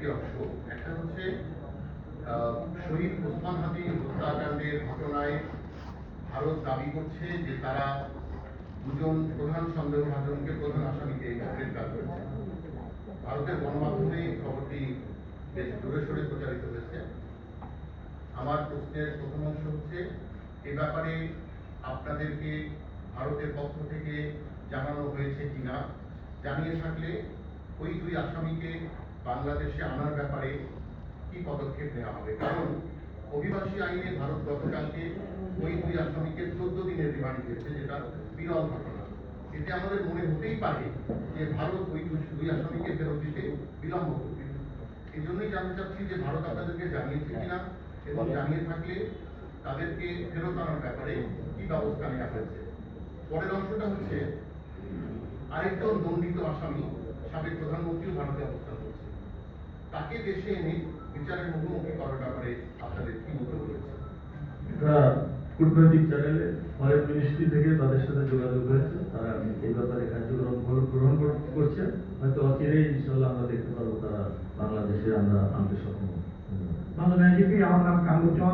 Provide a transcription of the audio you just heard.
দুটি অংশ। একটা হচ্ছে শহীদ ওসমান হাদি হত্যাকাণ্ডের ঘটনায় ভারত দাবি করছে যে তারা দুজন প্রধান সন্দেহভাজনকে, প্রধান আসামিকে গ্রেফতার করেছে। ভারতের গণমাধ্যমে খবরটি বেশ জোরে সোরে প্রচারিত হয়েছে। আমার প্রশ্নের প্রথম অংশ হচ্ছে, এ ব্যাপারে আপনাদেরকে ভারতের পক্ষ থেকে জানানো হয়েছে কিনা, জানিয়ে থাকলে ওই দুই আসামিকে বাংলাদেশে আনার ব্যাপারে কি পদক্ষেপ নেওয়া হবে? কারণ অভিবাসী আইনে ভারত গতকালকে ওই দুই আসামিকে 14 দিনের রিমান্ড দিয়েছে, যেটা বিরল ঘটনা। এতে আমাদের মনে হতেই পারে যে ভারত ওই দুই আসামিকে ফেরত দিতে বিলম্ব করবে। এই জন্যই জানতে চাচ্ছি যে ভারত আপনাদেরকে জানিয়েছে কিনা, এবং জানিয়ে থাকলে তাদেরকে ফেরত আনার ব্যাপারে কি ব্যবস্থা নেওয়া হয়েছে। পরের অংশটা হচ্ছে, আরেকজন দণ্ডিত আসামি সাবেক প্রধানমন্ত্রীও ভারতে অবস্থান করছে, তাকে দেশে এনে বিচারের মুখোমুখি করার ব্যাপারে আপনাদের কি উদ্যোগ রয়েছে? কূটনৈতিক চ্যানেলে ফরেন মিনিস্ট্রি থেকে তাদের সাথে যোগাযোগ হয়েছে, তারা এই ব্যাপারে কার্যক্রম গ্রহণ করছে। হয়তো অচিরেই ইনশাল্লাহ আমরা দেখতে পারবো তারা বাংলাদেশে আমরা আনতে সক্ষম হব। আমার নাম কামরুজ্জামান।